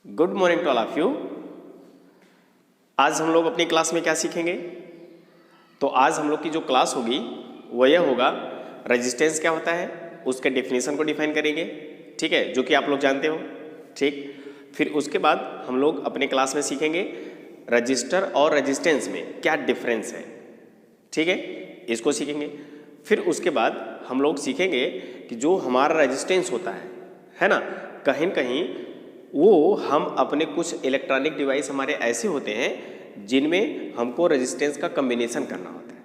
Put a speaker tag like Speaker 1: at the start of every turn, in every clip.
Speaker 1: Good morning to all of you. आज हम लोग अपनी क्लास में क्या सीखेंगे? तो आज हम लोग की जो क्लास होगी वो यह होगा, रेजिस्टेंस क्या होता है उसके डेफिनेशन को डिफाइन करेंगे, ठीक है, जो कि आप लोग जानते हो। ठीक, फिर उसके बाद हम लोग अपने क्लास में सीखेंगे रजिस्टर और रेजिस्टेंस में क्या डिफरेंस है, ठीक है, इसको सीखेंगे। फिर उसके बाद हम लोग सीखेंगे कि जो हमारा रेजिस्टेंस होता है ना, कहीं न कहीं वो हम अपने कुछ इलेक्ट्रॉनिक डिवाइस हमारे ऐसे होते हैं जिनमें हमको रेजिस्टेंस का कम्बिनेशन करना होता है,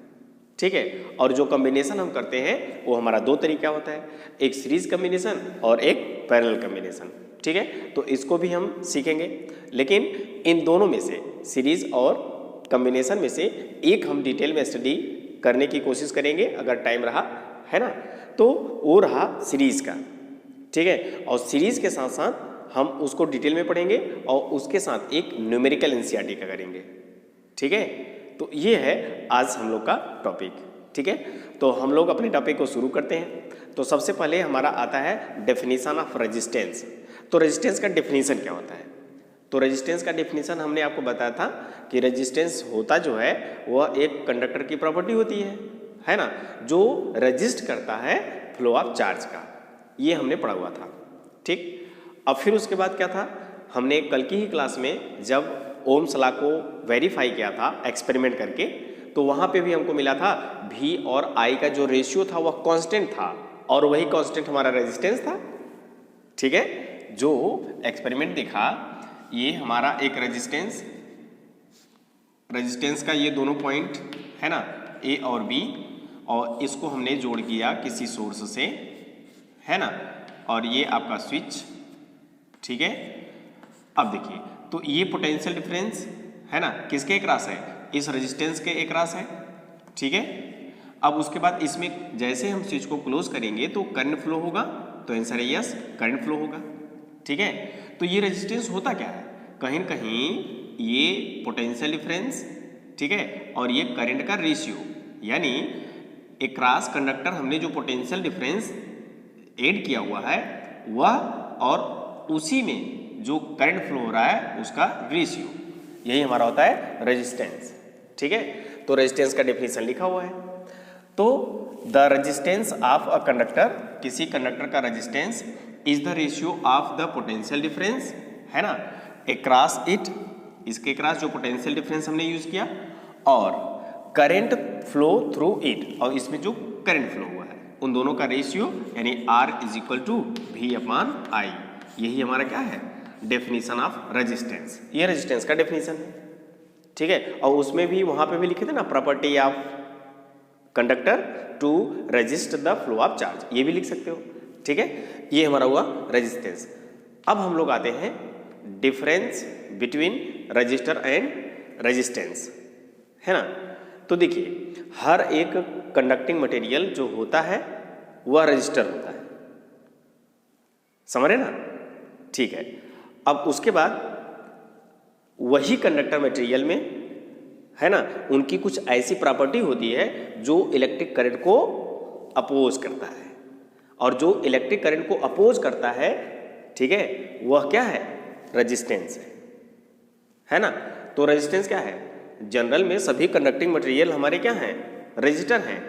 Speaker 1: ठीक है। और जो कम्बिनेशन हम करते हैं वो हमारा दो तरीका होता है, एक सीरीज कम्बिनेशन और एक पैरेलल कम्बिनेशन, ठीक है। तो इसको भी हम सीखेंगे, लेकिन इन दोनों में से सीरीज और कम्बिनेशन में से एक हम डिटेल में स्टडी करने की कोशिश करेंगे अगर टाइम रहा, है ना। तो वो रहा सीरीज का, ठीक है। और सीरीज के साथ साथ हम उसको डिटेल में पढ़ेंगे और उसके साथ एक न्यूमेरिकल एनसीईआरटी का करेंगे, ठीक है। तो ये है आज हम लोग का टॉपिक, ठीक है। तो हम लोग अपने टॉपिक को शुरू करते हैं। तो सबसे पहले हमारा आता है डेफिनेशन ऑफ रेजिस्टेंस। तो रेजिस्टेंस का डेफिनेशन क्या होता है? तो रेजिस्टेंस का डेफिनेशन हमने आपको बताया था कि रेजिस्टेंस होता जो है वह एक कंडक्टर की प्रॉपर्टी होती है ना, जो रेजिस्ट करता है फ्लो ऑफ चार्ज का। ये हमने पढ़ा हुआ था, ठीक। अब फिर उसके बाद क्या था, हमने कल की ही क्लास में जब ओम्स लॉ को वेरीफाई किया था एक्सपेरिमेंट करके, तो वहाँ पे भी हमको मिला था V और I का जो रेशियो था वह कांस्टेंट था और वही कांस्टेंट हमारा रेजिस्टेंस था, ठीक है। जो एक्सपेरिमेंट दिखा ये हमारा एक रेजिस्टेंस का ये दोनों पॉइंट है ना, A और B, और इसको हमने जोड़ किया किसी सोर्स से, है ना, और ये आपका स्विच, ठीक है। अब देखिए, तो ये पोटेंशियल डिफरेंस है ना किसके अक्रॉस है? इस रेजिस्टेंस के अक्रॉस है, ठीक है। अब उसके बाद इसमें जैसे हम स्विच को क्लोज करेंगे तो करंट फ्लो होगा, तो आंसर है यस, करंट फ्लो होगा, ठीक है। तो ये रेजिस्टेंस होता क्या है? कहीं न कहीं ये पोटेंशियल डिफरेंस, ठीक है, और ये करंट का रेशियो, यानी अक्रॉस कंडक्टर हमने जो पोटेंशियल डिफरेंस ऐड किया हुआ है वह और उसी में जो करंट फ्लो हो रहा है उसका रेशियो, यही हमारा होता है रेजिस्टेंस, ठीक है। तो रेजिस्टेंस का डेफिनेशन लिखा हुआ है। तो the resistance of a conductor, किसी कंडक्टर का resistance is the ratio of the potential difference, है ना, अक्रॉस इट, इसके अक्रॉस जो पोटेंशियल डिफरेंस हमने यूज किया, और करंट फ्लो थ्रू इट, और इसमें जो करंट फ्लो हुआ है उन दोनों का रेशियो, यानी R is equal to V/I। यही हमारा क्या है? Definition of resistance. ये रेजिस्टेंस का डेफिनेशन है, ठीक है। और उसमें भी वहां पे भी लिखे थे ना, property of conductor to resist the flow of charge, ये भी लिख सकते हो, ठीक है। ये हमारा हुआ रेजिस्टेंस। अब हम लोग आते हैं difference between register and resistance, है ना। तो देखिए, हर एक कंडक्टिंग मटेरियल जो होता है वह रजिस्टर होता है, समझ रहे ना, ठीक है। अब उसके बाद वही कंडक्टर मटेरियल में, है ना, उनकी कुछ ऐसी प्रॉपर्टी होती है जो इलेक्ट्रिक करंट को अपोज करता है, और जो इलेक्ट्रिक करंट को अपोज करता है, ठीक है, वह क्या है? रेजिस्टेंस है ना। तो रेजिस्टेंस क्या है? जनरल में सभी कंडक्टिंग मटेरियल हमारे क्या हैं? रेजिस्टर हैं,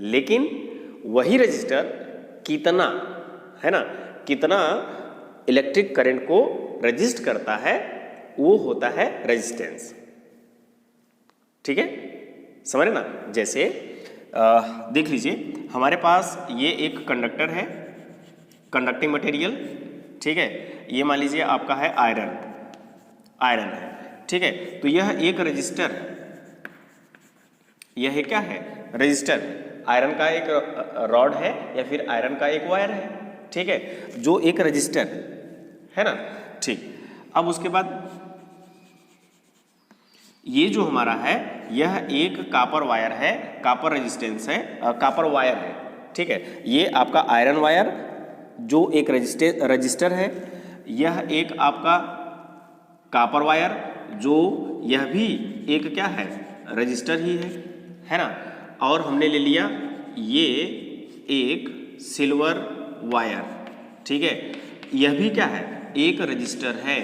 Speaker 1: लेकिन वही रेजिस्टर कितना, है ना, कितना इलेक्ट्रिक करंट को रेजिस्ट करता है वो होता है रेजिस्टेंस, ठीक है, समझ रहे ना। जैसे देख लीजिए, हमारे पास ये एक कंडक्टर है, कंडक्टिंग मटेरियल, ठीक है। ये मान लीजिए आपका है आयरन है, ठीक है। तो यह एक रेजिस्टर है, यह क्या है? रेजिस्टर। आयरन का एक रॉड है या फिर आयरन का एक वायर है, ठीक है, जो एक रेजिस्टर है ना, ठीक। अब उसके बाद ये जो हमारा है यह एक कॉपर वायर है, कॉपर रेजिस्टेंस है, कॉपर वायर है, ठीक है। ये आपका आयरन वायर जो एक रजिस्टर है, यह एक आपका कॉपर वायर जो यह भी एक क्या है? रजिस्टर ही है ना। और हमने ले लिया ये एक सिल्वर वायर, ठीक है, यह भी क्या है? एक रजिस्टर है,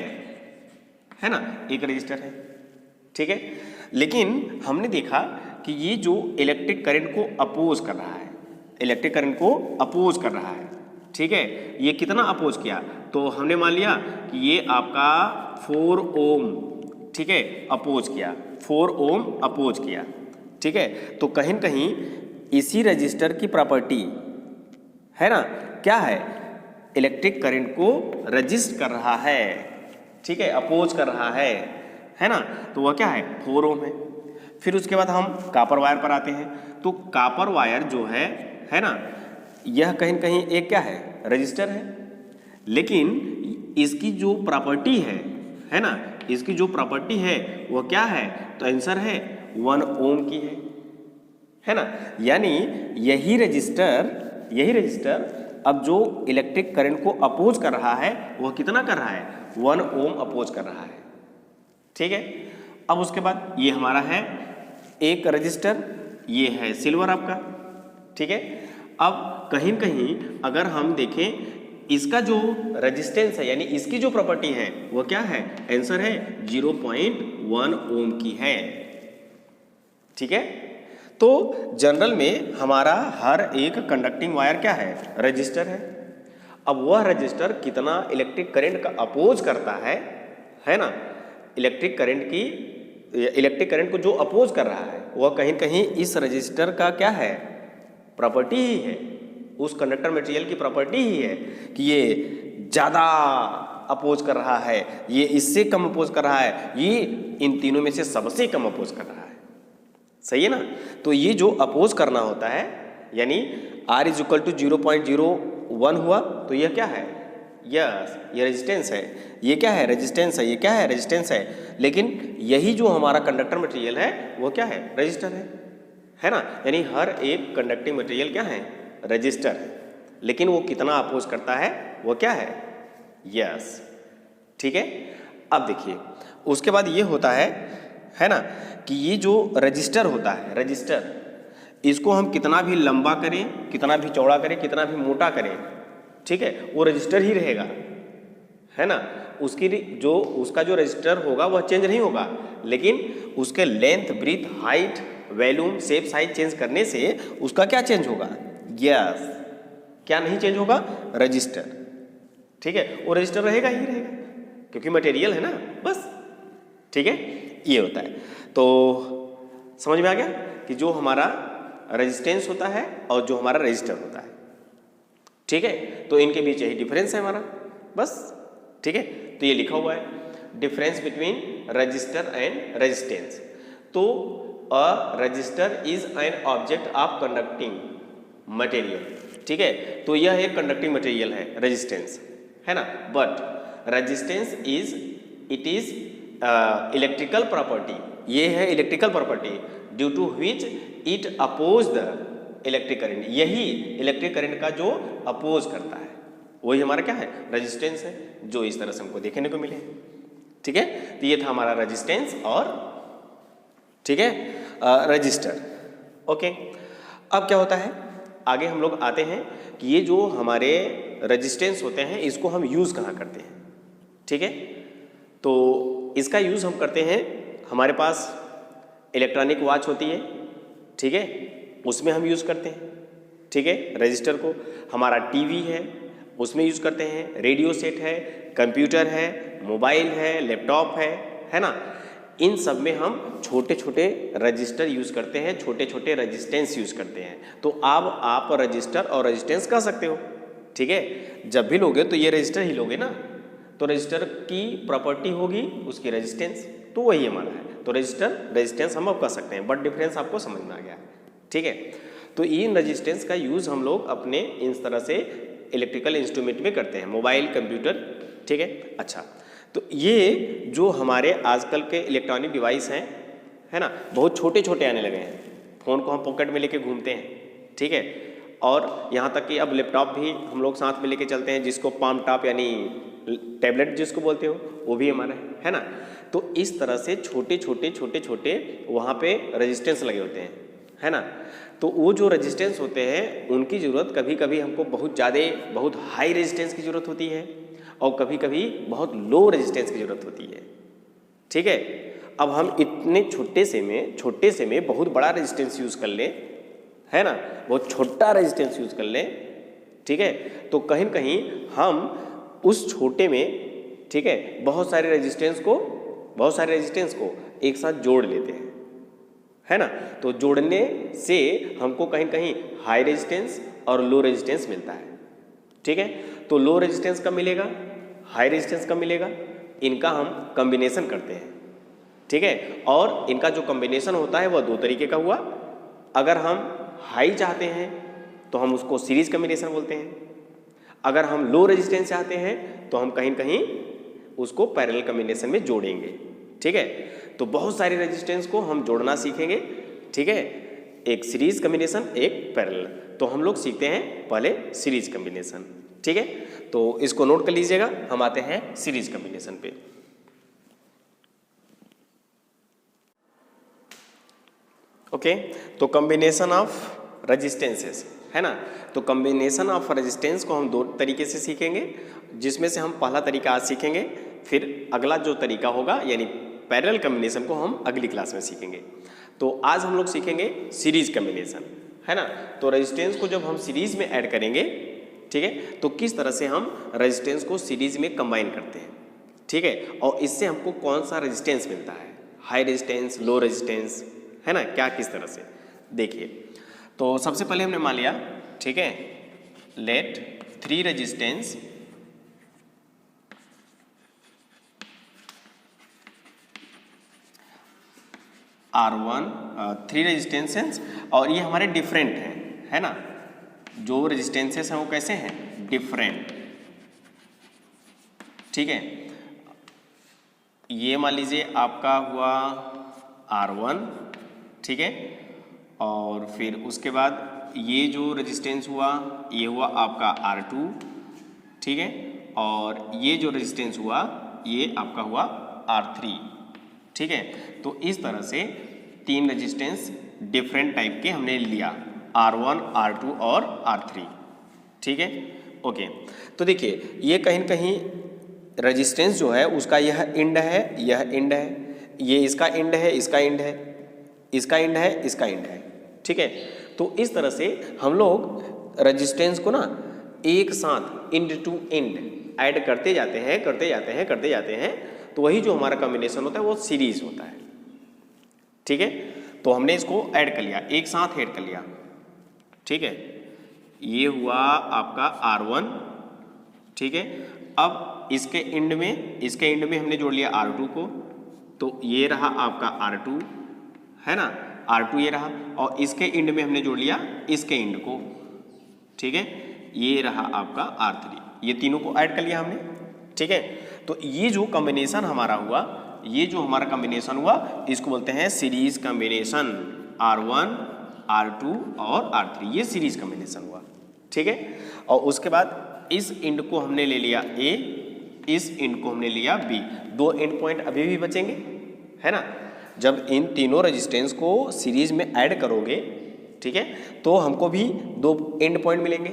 Speaker 1: है ना, एक रजिस्टर है, ठीक है। लेकिन हमने देखा कि ये जो इलेक्ट्रिक करंट को अपोज कर रहा है, इलेक्ट्रिक करंट को अपोज कर रहा है, ठीक है। ये कितना अपोज किया, तो हमने मान लिया कि ये आपका 4 ओम, ठीक है, अपोज किया, 4 ओम अपोज किया, ठीक है। तो कहीं न कहीं इसी रजिस्टर की प्रॉपर्टी है ना, क्या है, इलेक्ट्रिक करंट को रजिस्ट कर रहा है, ठीक है, अपोज कर रहा है ना। तो वह क्या है, 4 ओम है। फिर उसके बाद हम कॉपर वायर पर आते हैं। तो कॉपर वायर जो है ना, यह कहीं न कहीं एक क्या है, रजिस्टर है। लेकिन इसकी जो प्रॉपर्टी है ना, इसकी जो प्रॉपर्टी है वह क्या है, तो आंसर है 1 ओम की है ना। यानी यही रजिस्टर अब जो इलेक्ट्रिक करंट को अपोज कर रहा है वह कितना कर रहा है, 1 ओम अपोज कर रहा है, ठीक है। अब उसके बाद ये हमारा है एक रजिस्टर, ये है सिल्वर आपका, ठीक है। अब कहीं न कहीं अगर हम देखें इसका जो रेजिस्टेंस है, यानी इसकी जो प्रॉपर्टी है वो क्या है, आंसर है 0.1 ओम की है, ठीक है। तो जनरल में हमारा हर एक कंडक्टिंग वायर क्या है, रजिस्टर है। अब वह रजिस्टर कितना इलेक्ट्रिक करंट का अपोज करता है ना, इलेक्ट्रिक करंट को जो अपोज कर रहा है वह कहीं कहीं इस रजिस्टर का क्या है, प्रॉपर्टी ही है, उस कंडक्टर मटेरियल की प्रॉपर्टी ही है कि ये ज़्यादा अपोज कर रहा है, ये इससे कम अपोज कर रहा है, ये इन तीनों में से सबसे कम अपोज कर रहा है, सही है ना। तो ये जो अपोज करना होता है, यानी R = 0.01 हुआ, तो यह क्या है, यस, ये रेजिस्टेंस है, ये क्या है, रेजिस्टेंस है, ये क्या है, रेजिस्टेंस है। लेकिन यही जो हमारा कंडक्टर मटेरियल है वो क्या है, रजिस्टर है ना। यानी हर एक कंडक्टिंग मटेरियल क्या है, रजिस्टर है। लेकिन वो कितना अपोज करता है वो क्या है, यस, ठीक है। अब देखिए उसके बाद ये होता है ना, कि ये जो रजिस्टर होता है, रजिस्टर, इसको हम कितना भी लंबा करें, कितना भी चौड़ा करें, कितना भी मोटा करें, ठीक है, वो रजिस्टर ही रहेगा, है ना। उसका जो रजिस्टर होगा वह चेंज नहीं होगा, लेकिन उसके length, breadth, height, volume, shape, size change करने से उसका क्या चेंज होगा, यस, क्या नहीं चेंज होगा, रजिस्टर, ठीक है, वो रजिस्टर रहेगा ही रहेगा क्योंकि मटेरियल है ना, बस, ठीक है। ये होता है। तो समझ में आ गया कि जो हमारा रेजिस्टेंस होता है और जो हमारा रजिस्टर होता है, ठीक है, तो इनके बीच यही डिफरेंस है हमारा, बस, ठीक है। तो ये लिखा हुआ है difference between register and resistance. तो a register is an object of conducting material, ठीक है, तो यह एक कंडक्टिंग मटेरियल है, रेजिस्टेंस, है ना। But resistance it is electrical property, ये है electrical property due to which it oppose the electric current, यही इलेक्ट्रिक करंट का जो अपोज करता है वही हमारा क्या है, रेजिस्टेंस है, जो इस तरह से हमको देखने को मिले, ठीक है। तो ये था हमारा रेजिस्टेंस और, ठीक है, रजिस्टर, ओके। अब क्या होता है, आगे हम लोग आते हैं कि ये जो हमारे रेजिस्टेंस होते हैं इसको हम यूज़ कहाँ करते हैं, ठीक है। तो इसका यूज़ हम करते हैं, हमारे पास इलेक्ट्रॉनिक वॉच होती है, ठीक है, उसमें हम यूज़ करते हैं, ठीक है, रजिस्टर को। हमारा टीवी है उसमें यूज़ करते हैं, रेडियो सेट है, कंप्यूटर है, मोबाइल है, लैपटॉप है ना। इन सब में हम छोटे छोटे रजिस्टर यूज़ करते हैं, छोटे छोटे रजिस्टेंस यूज़ करते हैं। तो अब आप रजिस्टर और रजिस्टेंस कह सकते हो, ठीक है। जब भी लोगे तो ये रजिस्टर ही लोगे ना, तो रजिस्टर की प्रॉपर्टी होगी उसकी रेजिस्टेंस, तो वही हमारा है। तो रजिस्टर रेजिस्टेंस हम अब कह सकते हैं, बट डिफरेंस आपको समझ में आ गया, ठीक है। तो इन रजिस्टेंस का यूज़ हम लोग अपने इस तरह से इलेक्ट्रिकल इंस्ट्रूमेंट में करते हैं, मोबाइल, कंप्यूटर, ठीक है। अच्छा, तो ये जो हमारे आजकल के इलेक्ट्रॉनिक डिवाइस हैं, है ना, बहुत छोटे छोटे आने लगे हैं। फ़ोन को हम पॉकेट में लेके घूमते हैं, ठीक है, और यहाँ तक कि अब लैपटॉप भी हम लोग साथ में लेके चलते हैं, जिसको पाम टॉप यानी टैबलेट जिसको बोलते हो वो भी हमारा है ना। तो इस तरह से छोटे छोटे वहाँ पे रेजिस्टेंस लगे होते हैं, है ना। तो वो जो रेजिस्टेंस होते हैं उनकी ज़रूरत कभी कभी हमको बहुत हाई रेजिस्टेंस की ज़रूरत होती है और कभी कभी बहुत लो रेजिस्टेंस की ज़रूरत होती है, ठीक है। अब हम इतने छोटे से में बहुत बड़ा रेजिस्टेंस यूज कर ले, है ना, बहुत छोटा रेजिस्टेंस यूज कर ले, ठीक है, तो कहीं न कहीं हम उस छोटे में, ठीक है, बहुत सारे रेजिस्टेंस को एक साथ जोड़ लेते हैं, है ना। तो जोड़ने से हमको कहीं न कहीं हाई रेजिस्टेंस और लो रेजिस्टेंस मिलता है, ठीक है। तो लो रेजिस्टेंस कब मिलेगा, हाई रेजिस्टेंस कब मिलेगा, इनका हम कॉम्बिनेशन करते हैं, ठीक है। और इनका जो कॉम्बिनेशन होता है वह दो तरीके का हुआ। अगर हम हाई चाहते हैं तो हम उसको सीरीज कॉम्बिनेशन बोलते हैं, अगर हम लो रेजिस्टेंस चाहते हैं तो हम कहीं न कहीं उसको पैरेलल कॉम्बिनेशन में जोड़ेंगे, ठीक है। तो बहुत सारे रेजिस्टेंस को हम जोड़ना सीखेंगे, ठीक है, एक सीरीज कॉम्बिनेशन, एक पैरेलल। तो हम लोग सीखते हैं पहले सीरीज कॉम्बिनेशन, ठीक है। तो इसको नोट कर लीजिएगा, हम आते हैं सीरीज कॉम्बिनेशन पे। ओके, तो कॉम्बिनेशन ऑफ रेजिस्टेंसेस, है ना। तो कॉम्बिनेशन ऑफ रेजिस्टेंस को हम दो तरीके से सीखेंगे, जिसमें से हम पहला तरीका आज सीखेंगे, फिर अगला जो तरीका होगा यानी पैरेलल कॉम्बिनेशन को हम अगली क्लास में सीखेंगे। तो आज हम लोग सीखेंगे सीरीज कॉम्बिनेशन, है ना। तो रेजिस्टेंस को जब हम सीरीज में ऐड करेंगे, ठीक है, तो किस तरह से हम रेजिस्टेंस को सीरीज में कंबाइन करते हैं, ठीक है, और इससे हमको कौन सा रेजिस्टेंस मिलता है, हाई रेजिस्टेंस, लो रेजिस्टेंस, है ना, क्या किस तरह से, देखिए। तो सबसे पहले हमने मान लिया, ठीक है, लेट 3 रेजिस्टेंस R1, 3 रेजिस्टेंसेस, और ये हमारे डिफरेंट हैं, है ना। जो रेजिस्टेंसेस हैं वो कैसे हैं, डिफरेंट, ठीक है। ये मान लीजिए आपका हुआ R1, ठीक है, और फिर उसके बाद ये जो रेजिस्टेंस हुआ ये हुआ आपका R2, ठीक है, और ये जो रेजिस्टेंस हुआ ये आपका हुआ R3, ठीक है। तो इस तरह से 3 रेजिस्टेंस डिफरेंट टाइप के हमने लिया, R1, R2 और R3, ठीक है। ओके, तो देखिए ये कहीं न कहीं रेजिस्टेंस जो है उसका यह एंड है, यह एंड है, ये इसका एंड है, इसका एंड है, इसका एंड है, इसका एंड है, ठीक है। तो इस तरह से हम लोग रेजिस्टेंस को ना एक साथ एंड टू एंड ऐड करते जाते हैं, तो वही जो हमारा कॉम्बिनेशन होता है वो सीरीज होता है, ठीक है। तो हमने इसको ऐड कर लिया, एक साथ ऐड कर लिया, ठीक है। ये हुआ आपका R1, ठीक है। अब इसके एंड में हमने जोड़ लिया R2 को, तो ये रहा आपका R2, है ना, R2 ये रहा, और इसके एंड में हमने जोड़ लिया इसके एंड को, ठीक है, ये रहा आपका R3, ये तीनों को ऐड कर लिया हमने, ठीक है। तो ये जो कॉम्बिनेशन हमारा हुआ, ये जो हमारा कॉम्बिनेशन हुआ इसको बोलते हैं सीरीज कॉम्बिनेशन, R1, R2 और R3, ये सीरीज कॉम्बिनेशन हुआ, ठीक है। और उसके बाद इस एंड को हमने ले लिया A, इस एंड को हमने लिया B, 2 एंड पॉइंट अभी भी बचेंगे, है ना। जब इन तीनों रेजिस्टेंस को सीरीज में ऐड करोगे, ठीक है, तो हमको भी 2 एंड पॉइंट मिलेंगे,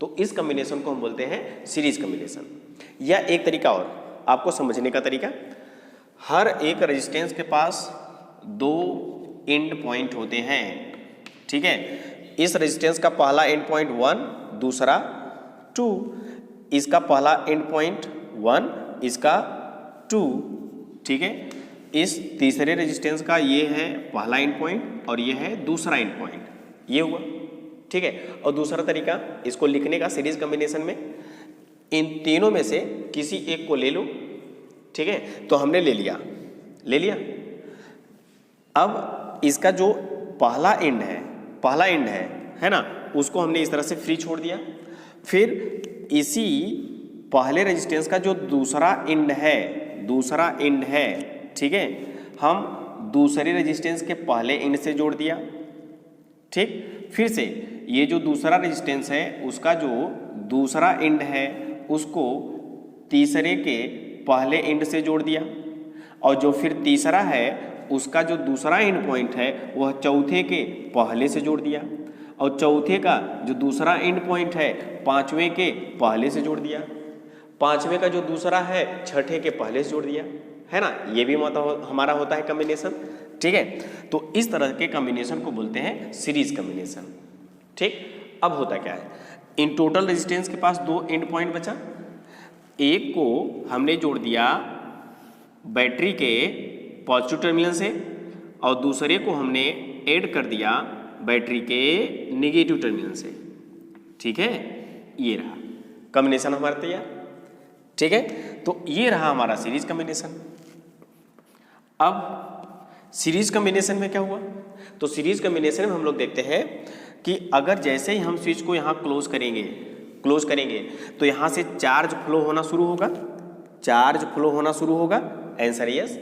Speaker 1: तो इस कॉम्बिनेशन को हम बोलते हैं सीरीज कॉम्बिनेशन। या एक तरीका और आपको समझने का तरीका, हर एक रेजिस्टेंस के पास 2 एंड पॉइंट होते हैं, ठीक है। इस रेजिस्टेंस का पहला एंड पॉइंट 1, दूसरा 2, इसका पहला एंड पॉइंट 1, इसका 2, ठीक है। इस तीसरे रेजिस्टेंस का ये है पहला एंड पॉइंट और ये है दूसरा एंड पॉइंट, ये हुआ, ठीक है। और दूसरा तरीका इसको लिखने का सीरीज कॉम्बिनेशन में, इन तीनों में से किसी एक को ले लो, ठीक है। तो हमने ले लिया। अब इसका जो पहला एंड है ना, उसको हमने इस तरह से फ्री छोड़ दिया। फिर इसी पहले रेजिस्टेंस का जो दूसरा एंड है, ठीक है, हम दूसरे रेजिस्टेंस के पहले एंड से जोड़ दिया, ठीक। फिर से ये जो दूसरा रेजिस्टेंस है उसका जो दूसरा एंड है उसको तीसरे के पहले एंड से जोड़ दिया, और जो फिर तीसरा है उसका जो दूसरा एंड पॉइंट है वह चौथे के पहले से जोड़ दिया, और चौथे का जो दूसरा एंड पॉइंट है पांचवें के पहले से जोड़ दिया, पांचवें का जो दूसरा है छठे के पहले से जोड़ दिया, है ना, ये भी हमारा होता है कॉम्बिनेशन। ठीक है, तो इस तरह के कॉम्बिनेशन को बोलते हैं सीरीज कॉम्बिनेशन। ठीक, अब होता क्या है, इन टोटल रेजिस्टेंस के पास दो एंड पॉइंट बचा, एक को हमने जोड़ दिया बैटरी के पॉजिटिव टर्मिनल से और दूसरे को हमने ऐड कर दिया बैटरी के नेगेटिव टर्मिनल से। ठीक है, ये रहा कॉम्बिनेशन हमारा तैयार। ठीक है, तो ये रहा हमारा सीरीज कॉम्बिनेशन। अब सीरीज कॉम्बिनेशन में क्या हुआ, तो सीरीज कॉम्बिनेशन में हम लोग देखते हैं कि अगर जैसे ही हम स्विच को यहाँ क्लोज करेंगे तो यहाँ से चार्ज फ्लो होना शुरू होगा, चार्ज फ्लो होना शुरू होगा, आंसर यस।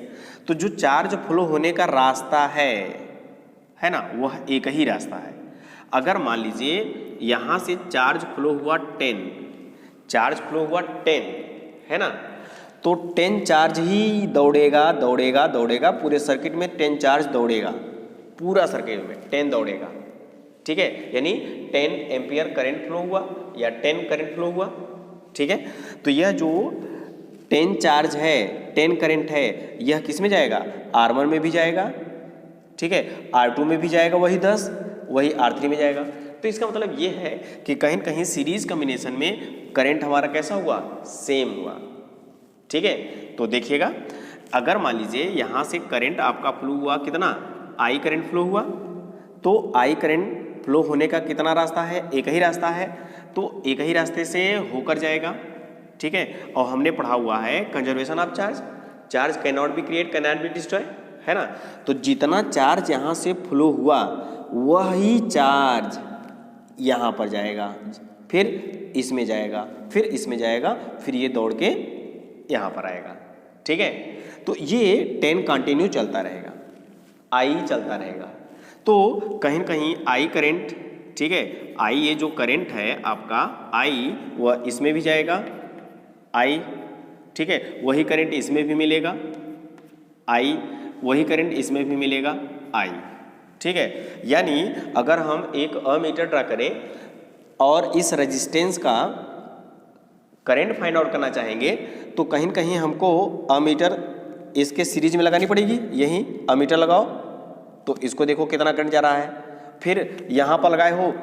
Speaker 1: तो जो चार्ज फ्लो होने का रास्ता है ना, वह एक ही रास्ता है। अगर मान लीजिए यहाँ से चार्ज फ्लो हुआ 10, चार्ज फ्लो हुआ 10 है ना, तो 10 चार्ज ही दौड़ेगा पूरे सर्किट में, 10 चार्ज दौड़ेगा पूरा सर्किट में, 10 दौड़ेगा। ठीक है, यानी 10 एम्पियर करंट फ्लो हुआ या 10 करंट फ्लो हुआ। ठीक है, तो यह जो 10 चार्ज है, 10 करंट है, यह किस में जाएगा, R1 में भी जाएगा। ठीक है, R2 में भी जाएगा, वही 10, वही R3 में जाएगा। तो इसका मतलब ये है कि कहीं न कहीं सीरीज कॉम्बिनेशन में करंट हमारा कैसा हुआ, सेम हुआ। ठीक है, तो देखिएगा, अगर मान लीजिए यहाँ से करंट आपका फ्लो हुआ कितना, I करंट फ्लो हुआ, तो I करंट फ्लो होने का कितना रास्ता है, एक ही रास्ता है, तो एक ही रास्ते से होकर जाएगा। ठीक है, और हमने पढ़ा हुआ है conservation of charge, charge can not be create, can not be destroy, है ना। तो जितना चार्ज यहाँ से फ्लो हुआ वही चार्ज यहाँ पर जाएगा, फिर इसमें जाएगा, फिर इसमें जाएगा, फिर ये दौड़ के यहाँ पर आएगा। ठीक है, तो ये 10 कंटिन्यू चलता रहेगा, I चलता रहेगा। तो कहीं न कहीं I करंट, ठीक है, I ये जो करंट है आपका I, वह इसमें भी जाएगा I, ठीक है, वही करंट इसमें भी मिलेगा I, वही करंट इसमें भी मिलेगा I। ठीक है, यानी अगर हम एक अमीटर ड्रा करें और इस रेजिस्टेंस का करंट फाइंड आउट करना चाहेंगे तो कहीं न कहीं हमको अमीटर इसके सीरीज में लगानी पड़ेगी। यही अमीटर लगाओ तो इसको देखो कितना करंट जा रहा है, फिर यहाँ पर लगाए हो,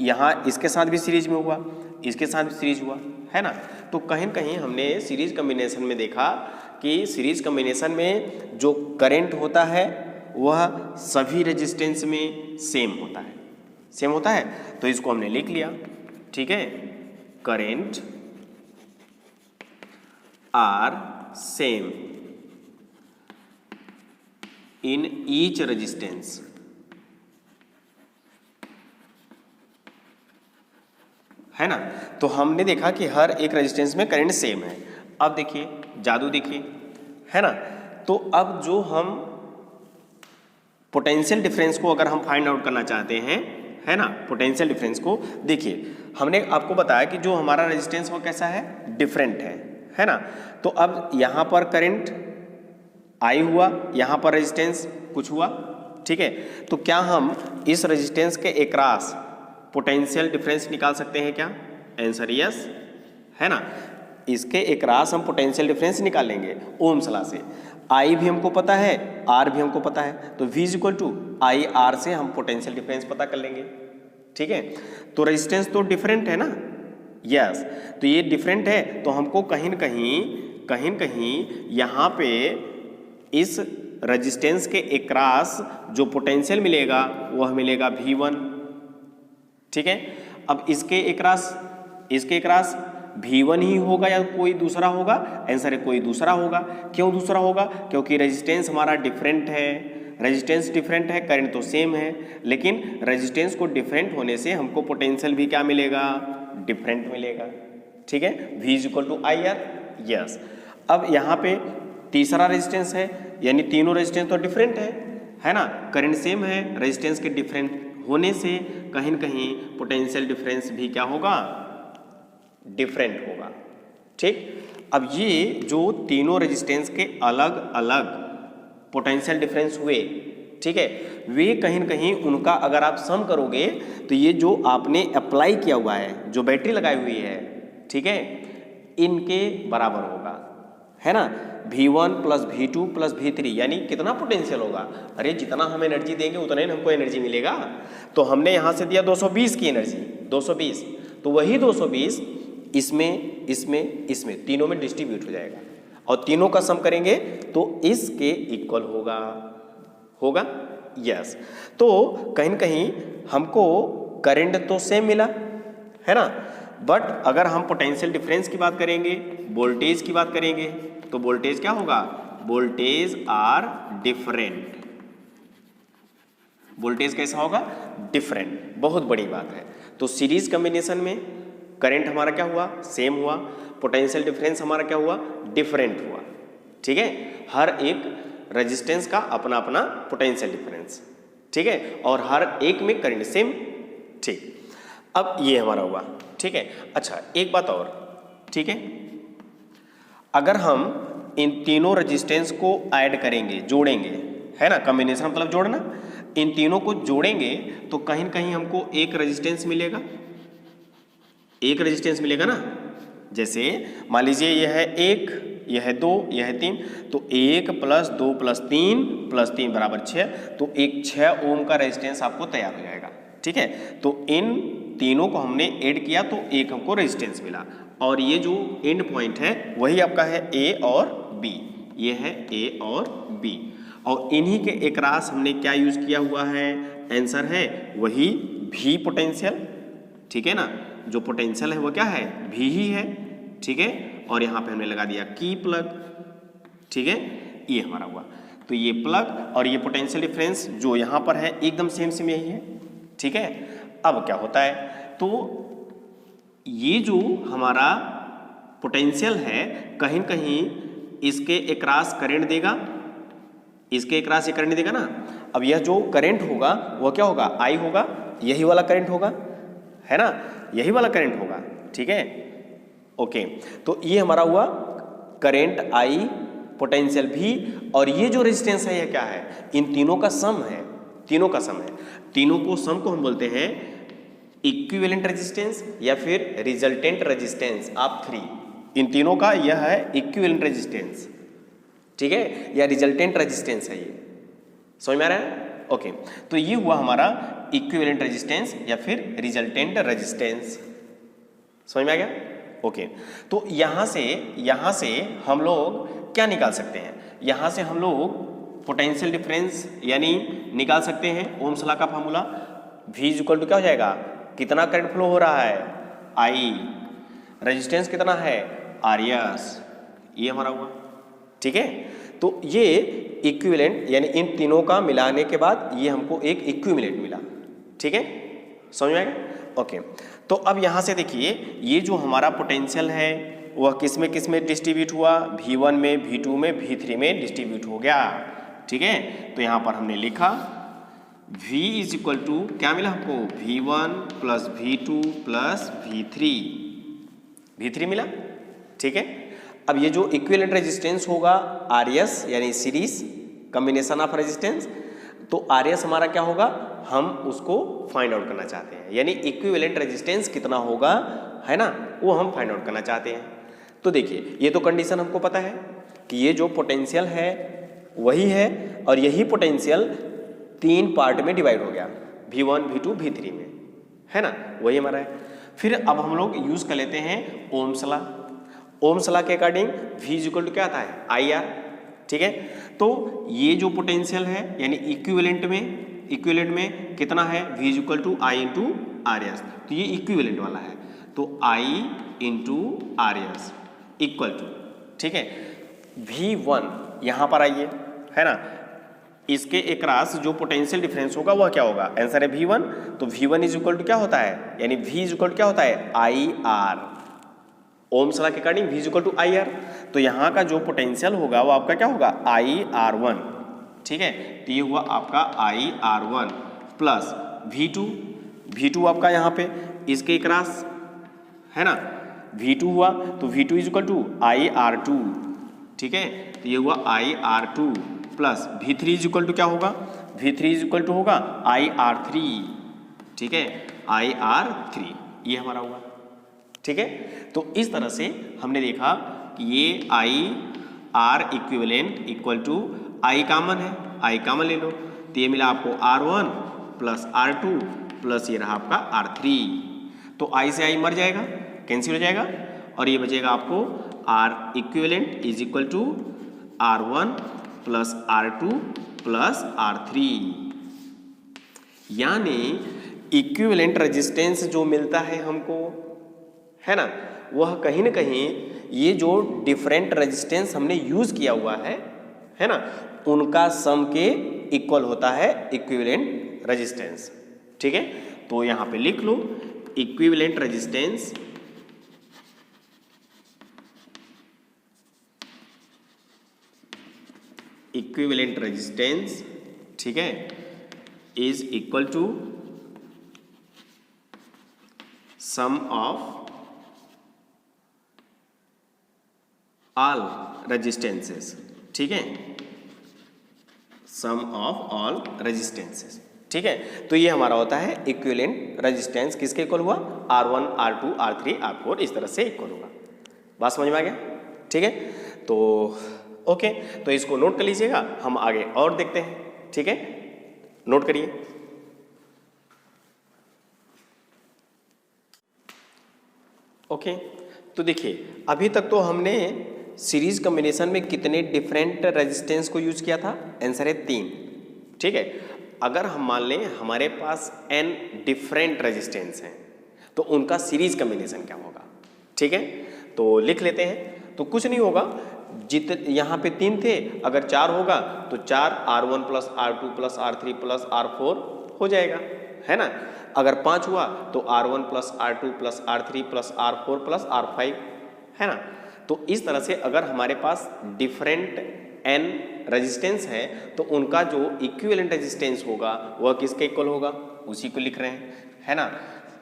Speaker 1: यहाँ इसके साथ भी सीरीज में हुआ, इसके साथ भी सीरीज हुआ, है ना। तो कहीं न कहीं हमने सीरीज कॉम्बिनेशन में देखा कि सीरीज कॉम्बिनेशन में जो करंट होता है वह सभी रेजिस्टेंस में सेम होता है, तो इसको हमने लिख लिया। ठीक है, current are same in each resistance, है ना। तो हमने देखा कि हर एक रेजिस्टेंस में करंट सेम है। अब देखिए जादू देखिए, है ना। तो अब जो हम पोटेंशियल डिफरेंस को अगर हम फाइंड आउट करना चाहते हैं, है ना, पोटेंशियल डिफरेंस को देखिए, हमने आपको बताया कि जो हमारा रेजिस्टेंस वो कैसा है, डिफरेंट है ना। तो अब यहाँ पर करंट I हुआ, यहाँ पर रेजिस्टेंस कुछ हुआ। ठीक है, तो क्या हम इस रेजिस्टेंस के अक्रॉस पोटेंशियल डिफरेंस निकाल सकते हैं क्या, आंसर यस, है ना। इसके अक्रॉस हम पोटेंशियल डिफरेंस निकालेंगे ओम्स लॉ से। I भी हमको पता है, R भी हमको पता है, तो V = I/R से हम पोटेंशियल डिफरेंस पता कर लेंगे। ठीक है, तो रेजिस्टेंस तो डिफरेंट है ना, यस। तो ये डिफरेंट है तो हमको कहीं न कहीं यहाँ पे इस रेजिस्टेंस के अक्रॉस जो पोटेंशियल मिलेगा वह मिलेगा V1। ठीक है, अब इसके अक्रॉस V1 ही होगा या कोई दूसरा होगा, आंसर है कोई दूसरा होगा। क्यों दूसरा होगा, क्योंकि रेजिस्टेंस हमारा डिफरेंट है, रेजिस्टेंस डिफरेंट है, करंट तो सेम है, लेकिन रेजिस्टेंस को डिफरेंट होने से हमको पोटेंशियल भी क्या मिलेगा, डिफरेंट मिलेगा। ठीक है, V = IR, यस। अब यहाँ पे तीसरा रेजिस्टेंस है, यानी तीनों रेजिस्टेंस तो डिफरेंट है ना, करंट सेम है, रेजिस्टेंस के डिफरेंट होने से कहीं न कहीं पोटेंशियल डिफरेंस भी क्या होगा, डिफरेंट होगा। ठीक, अब ये जो तीनों रेजिस्टेंस के अलग अलग पोटेंशियल डिफरेंस हुए, ठीक है, वे कहीं न कहीं उनका अगर आप सम करोगे तो ये जो आपने अप्लाई किया हुआ है, जो बैटरी लगाई हुई है, ठीक है, इनके बराबर होगा। है ना, V1 plus V2 plus V3 यानी कितना पोटेंशियल होगा? अरे जितना हम एनर्जी देंगे उतना ही हमको एनर्जी मिलेगा। तो हमने यहाँ से दिया 220 की एनर्जी, 220, तो वही 220 इसमें इसमें इसमें तीनों में डिस्ट्रीब्यूट हो जाएगा और तीनों का सम करेंगे तो इसके इक्वल होगा। यस, तो कहीं न कहीं हमको करंट तो सेम मिला, है ना, बट अगर हम पोटेंशियल डिफरेंस की बात करेंगे, वोल्टेज की बात करेंगे, तो वोल्टेज क्या होगा? Voltage are different. वोल्टेज कैसा होगा? डिफरेंट। बहुत बड़ी बात है। तो सीरीज कॉम्बिनेशन में करंट हमारा क्या हुआ? सेम हुआ। पोटेंशियल डिफरेंस हमारा क्या हुआ? डिफरेंट हुआ। ठीक है, हर एक रेजिस्टेंस का अपना अपना पोटेंशियल डिफरेंस, ठीक है, और हर एक में करंट सेम। ठीक, अब ये हमारा हुआ। ठीक है, अच्छा एक बात और, ठीक है, अगर हम इन तीनों रेजिस्टेंस को ऐड करेंगे, जोड़ेंगे, है ना, कॉम्बिनेशन मतलब जोड़ना, इन तीनों को जोड़ेंगे तो कहीं न कहीं हमको एक रेजिस्टेंस मिलेगा, एक रेजिस्टेंस मिलेगा ना। जैसे मान लीजिए यह है 1, यह है 2, यह है 3, तो 1 प्लस 2 प्लस 3 प्लस 3 बराबर 6, तो एक 6 ओम का रेजिस्टेंस आपको तैयार हो जाएगा। ठीक है, तो इन तीनों को हमने ऐड किया तो एक हमको रेजिस्टेंस मिला, और ये जो एंड पॉइंट है वही आपका है ए और बी, ये है ए और बी, और इन्हीं के एकरास हमने क्या यूज किया हुआ है? आंसर है वही भी पोटेंशियल। ठीक है ना, जो पोटेंशियल है वो क्या है? भी ही है। ठीक है, और यहाँ पे हमने लगा दिया की प्लग। ठीक है, ये हमारा हुआ। तो ये प्लग और ये पोटेंशियल डिफरेंस जो यहाँ पर है एकदम सेम यही है। ठीक है, अब क्या होता है? तो ये जो हमारा पोटेंशियल है कहीं न कहीं इसके एकरास करंट देगा, इसके एकरास ये करंट देगा ना। अब यह जो करंट होगा वह क्या होगा? आई होगा, यही वाला करंट होगा, है ना, यही वाला करंट होगा। ठीक है, ओके, तो ये हमारा हुआ करंट आई, पोटेंशियल भी, और ये जो रेजिस्टेंस है ये क्या है? इन तीनों का सम है, तीनों का सम है। तीनों को सम को हम बोलते हैं इक्विवेलेंट रेजिस्टेंस या फिर रिजल्टेंट रेजिस्टेंस ऑफ 3। इन तीनों का यह है इक्विवेलेंट रेजिस्टेंस, ठीक है, या रिजल्टेंट रेजिस्टेंस है। ये समझ में आ रहा है? ओके, तो ये हुआ हमारा इक्विवेलेंट रेजिस्टेंस या फिर रिजल्टेंट रेजिस्टेंस। समझ में आ गया? ओके, तो यहाँ से हम लोग क्या निकाल सकते हैं? यहाँ से हम लोग पोटेंशियल डिफरेंस यानी निकाल सकते हैं ओम्स लॉ का फार्मूला। V इक्वल टू क्या हो जाएगा? कितना करंट फ्लो हो रहा है? I। रेजिस्टेंस कितना है? RS। ये हमारा हुआ। ठीक है, तो ये इक्विवेलेंट यानी इन तीनों का मिलाने के बाद ये हमको एक इक्विवेलेंट मिला। ठीक है, समझ में आएगा? ओके, तो अब यहाँ से देखिए ये जो हमारा पोटेंशियल है वह किस में डिस्ट्रीब्यूट हुआ? V1 में, V2 में, V3 में डिस्ट्रीब्यूट हो गया। ठीक है, तो यहाँ पर हमने लिखा V इज इक्वल टू क्या मिला हमको? V1 plus V2 plus V3 मिला। ठीक है, अब ये जो इक्विवेलेंट रेजिस्टेंस होगा RS यानी सीरीज कॉम्बिनेशन ऑफ रेजिस्टेंस, तो RS हमारा क्या होगा? हम उसको फाइंड आउट करना चाहते हैं, यानी इक्विवेलेंट रेजिस्टेंस कितना होगा, है ना, वो हम फाइंड आउट करना चाहते हैं। तो देखिए ये तो कंडीशन हमको पता है कि ये जो पोटेंशियल है वही है, और यही पोटेंशियल 3 पार्ट में डिवाइड हो गया, V1, V2, V3 में, है ना, वही हमारा है। फिर अब हम लोग यूज कर लेते हैं ओम्स लॉ। ओम्स लॉ के अकॉर्डिंग V इक्वल टू क्या आता है? IR। ठीक है, तो ये जो पोटेंशियल है यानी इक्विवेलेंट में कितना है? V equal to I into RS, तो ये इक्विवेलेंट वाला है, तो I into RS equal to, ठीक है, V1 यहाँ पर आइए, है ना, इसके एकरास जो पोटेंशियल डिफरेंस होगा वह क्या होगा? आंसर है V1, तो V1 इज इक्वल टू क्या होता है? यानी V इज इक्वल टू क्या होता है? IR। ओम्स लॉ के according V is equal to IR, तो यहाँ का जो पोटेंशियल होगा वो आपका क्या होगा? IR1। ठीक है, तो ये हुआ आपका IR1 प्लस V2 आपका यहाँ पे इसके एकरास, है ना, V2 हुआ, तो V2 is equal to IR2। ठीक है, तो ये हुआ IR2 plus V3 is equal to क्या होगा? V3 इज इक्वल टू होगा IR3। ठीक है, IR3 ये हमारा हुआ। ठीक है, तो इस तरह से हमने देखा कि ये I R equivalent equal to I common है, आई कॉमन ले लो तो ये मिला आपको R1 प्लस R2 प्लस ये रहा आपका R3। तो आई से आई मर जाएगा, कैंसिल हो जाएगा और ये बचेगा आपको R equivalent is equal to R1 plus R2 plus R3। यानी इक्विवेलेंट रेजिस्टेंस जो मिलता है हमको, है ना, वह कहीं ना कहीं ये जो डिफरेंट रेजिस्टेंस हमने यूज किया हुआ है ना, उनका सम के इक्वल होता है इक्विवेलेंट रेजिस्टेंस। ठीक है, तो यहां पे लिख लो इक्विवेलेंट रेजिस्टेंस इक्विवेलेंट रेजिस्टेंस, ठीक है, is equal to sum of all resistances. ठीक है, सम ऑफ ऑल रेजिस्टेंसेस। ठीक है, तो ये हमारा होता है इक्विवेलेंट रेजिस्टेंस, किसके इक्वल हुआ, R1 R2 R3 R4 इस तरह से इक्वल होगा। बात समझ में आ गया? ठीक है, तो ओके, तो इसको नोट कर लीजिएगा, हम आगे और देखते हैं। ठीक है, नोट करिए। ओके, तो देखिए अभी तक तो हमने सीरीज कॉम्बिनेशन में कितने डिफरेंट रेजिस्टेंस को यूज किया था, आंसर है 3। ठीक है, अगर हम मान लें हमारे पास n डिफरेंट रेजिस्टेंस हैं तो उनका सीरीज कॉम्बिनेशन क्या होगा। ठीक है, तो लिख लेते हैं। तो कुछ नहीं होगा, यहाँ पे 3 थे, अगर 4 होगा तो 4 R1 plus R2 plus R3 plus R4 हो जाएगा, है ना। अगर 5 हुआ तो R1 plus R2 plus R3 plus R4 plus R5, है ना। तो इस तरह से अगर हमारे पास डिफरेंट n रेजिस्टेंस है तो उनका जो इक्विवेलेंट रेजिस्टेंस होगा वह किसके इक्वल होगा, उसी को लिख रहे हैं, है ना।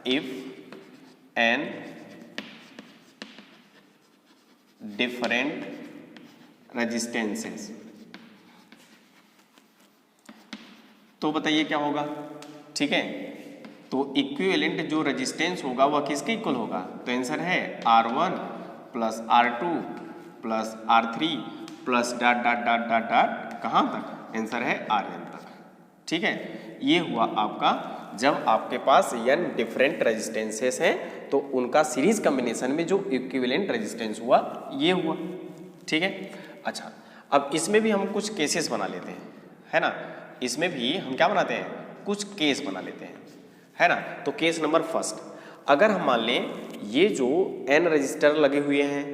Speaker 1: इफ n डिफरेंट रेजिस्टेंसेस, तो बताइए क्या होगा। ठीक है, तो इक्विवेलेंट जो रेजिस्टेंस होगा वह किसके इक्वल होगा, तो आंसर है R1 plus R2 plus R3 plus dot dot dot dot dot कहाँ तक, आंसर है Rn तक। ठीक है, ये हुआ आपका, जब आपके पास n डिफरेंट रेजिस्टेंसेस हैं तो उनका सीरीज कॉम्बिनेशन में जो इक्विवेलेंट रेजिस्टेंस हुआ ये हुआ। ठीक है, अच्छा अब इसमें भी हम कुछ केसेस बना लेते हैं, है ना। इसमें भी हम क्या बनाते हैं, कुछ केस बना लेते हैं, है ना। तो केस नंबर फर्स्ट, अगर हम मान लें ये जो n रजिस्टर लगे हुए हैं,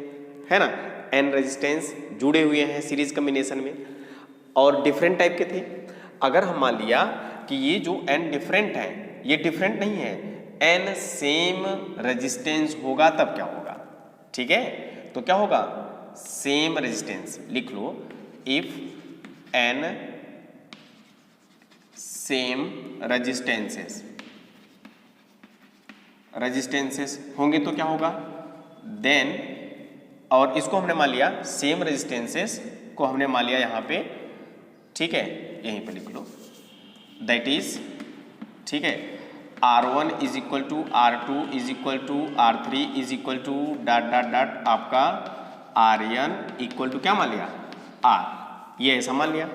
Speaker 1: है ना, n रेजिस्टेंस जुड़े हुए हैं सीरीज कॉम्बिनेशन में और डिफरेंट टाइप के थे। अगर हम मान लिया कि ये जो n डिफरेंट है, ये डिफरेंट नहीं है, n सेम रेजिस्टेंस होगा तब क्या होगा। ठीक है, तो क्या होगा, सेम रेजिस्टेंस लिख लो। इफ n सेम रेजिस्टेंसेस होंगे तो क्या होगा, देन, और इसको हमने मान लिया सेम रेजिस्टेंसेस को हमने मान लिया यहाँ पे, ठीक है, यहीं पे लिख लो, दैट इज, ठीक है, R1 is equal to R2 is equal to R3 is equal to dot dot dot आपका Rn इक्वल टू क्या मान लिया, R, ये ऐसा मान लिया।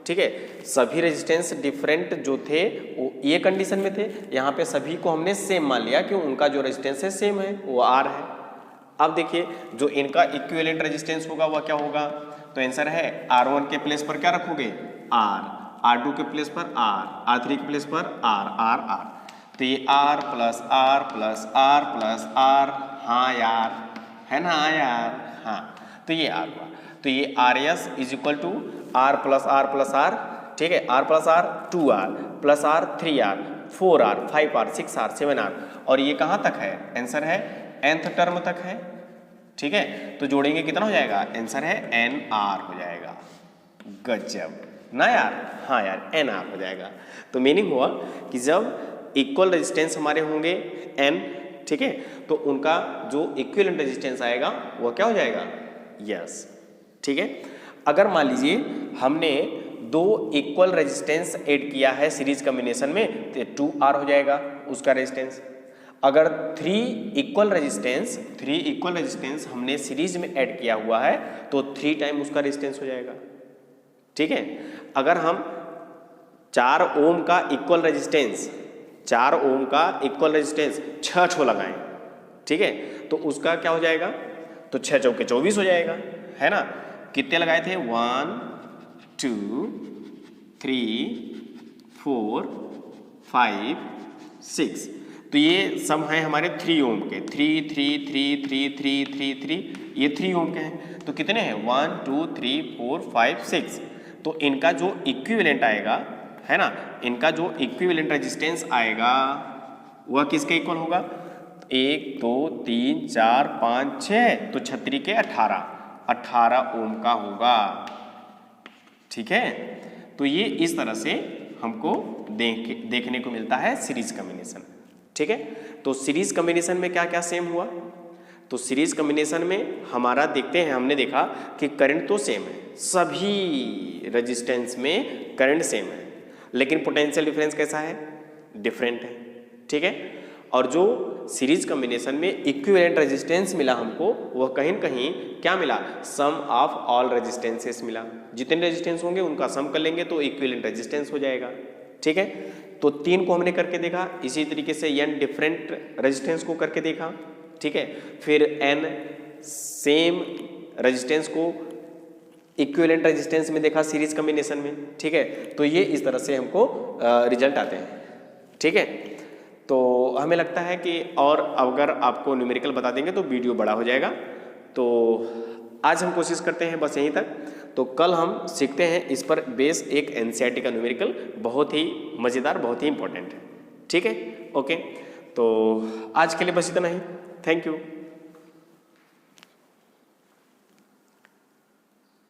Speaker 1: ठीक है, सभी रेजिस्टेंस डिफरेंट जो थे वो ये कंडीशन में थे, यहाँ पे सभी को हमने सेम मान लिया कि उनका जो रेजिस्टेंस है सेम है, वो R है। अब देखिए जो इनका इक्विवेलेंट रेजिस्टेंस होगा वह क्या होगा, तो आंसर है R1 के प्लेस पर क्या रखोगे, R, R2 के प्लेस पर R, R3 के प्लेस पर R, तो ये R plus R plus R plus R, हाँ यार, है ना यार, हाँ, तो ये R हुआ। तो ये RS is equal to R plus R, ठीक है, R plus R 2R plus R 3R 4R 5R 6R 7R, और ये कहाँ तक है, आंसर है nth टर्म तक है। ठीक है, तो जोड़ेंगे कितना हो जाएगा, आंसर है NR हो जाएगा। गजब ना यार, हाँ यार, NR हो जाएगा। तो मीनिंग हुआ कि जब इक्वल रेजिस्टेंस हमारे होंगे n, ठीक है, तो उनका जो इक्विवेलेंट रेजिस्टेंस आएगा वो क्या हो जाएगा, यस। ठीक है, अगर मान लीजिए हमने दो इक्वल रेजिस्टेंस ऐड किया है सीरीज कॉम्बिनेशन में तो 2R हो जाएगा उसका रेजिस्टेंस। अगर थ्री इक्वल रेजिस्टेंस हमने सीरीज में ऐड किया हुआ है तो 3 टाइम उसका रेजिस्टेंस हो जाएगा। ठीक है, अगर हम 4 ओम का इक्वल रेजिस्टेंस 6 ठो लगाएं, ठीक है, तो उसका क्या हो जाएगा, तो 6 चौके 24 हो जाएगा, है ना। कितने लगाए थे, 1 2 3 4 5 6, तो ये सम है हमारे 3 ओम के, 3 3 3 3 3 3 3, ये 3 ओम के हैं। तो कितने हैं, 1 2 3 4 5 6, तो इनका जो इक्विवेलेंट आएगा, है ना, इनका जो इक्विवेलेंट रेजिस्टेंस आएगा वह किसके इक्वल होगा, 1 2 3 4 5 6, तो 6 के 18 ओम का होगा। ठीक है, तो ये इस तरह से हमको देखने को मिलता है सीरीज कॉम्बिनेशन। ठीक है, तो सीरीज कॉम्बिनेशन में क्या क्या सेम हुआ, तो सीरीज कॉम्बिनेशन में हमारा देखते हैं, हमने देखा कि करंट तो सेम है, सभी रेजिस्टेंस में करंट सेम है, लेकिन पोटेंशियल डिफरेंस कैसा है, डिफरेंट है। ठीक है, और जो सीरीज कॉम्बिनेशन में इक्विवेलेंट रेजिस्टेंस मिला हमको, वह कहीं न कहीं क्या मिला, सम ऑफ ऑल रेजिस्टेंसेस मिला। जितने रेजिस्टेंस होंगे उनका सम कर लेंगे तो इक्विवेलेंट रेजिस्टेंस हो जाएगा। ठीक है, तो 3 को हमने करके देखा, इसी तरीके से n डिफरेंट रेजिस्टेंस को करके देखा। ठीक है, फिर n सेम रेजिस्टेंस को इक्विवेलेंट रेजिस्टेंस में देखा सीरीज कॉम्बिनेशन में। ठीक है, तो ये इस तरह से हमको रिजल्ट आते हैं। ठीक है, तो हमें लगता है कि और अगर आपको न्यूमेरिकल बता देंगे तो वीडियो बड़ा हो जाएगा, तो आज हम कोशिश करते हैं बस यहीं तक। तो कल हम सीखते हैं इस पर बेस एक एनसीईआरटी का न्यूमेरिकल, बहुत ही मज़ेदार, बहुत ही इंपॉर्टेंट है। ठीक है, ओके, तो आज के लिए बस इतना ही। Thank you.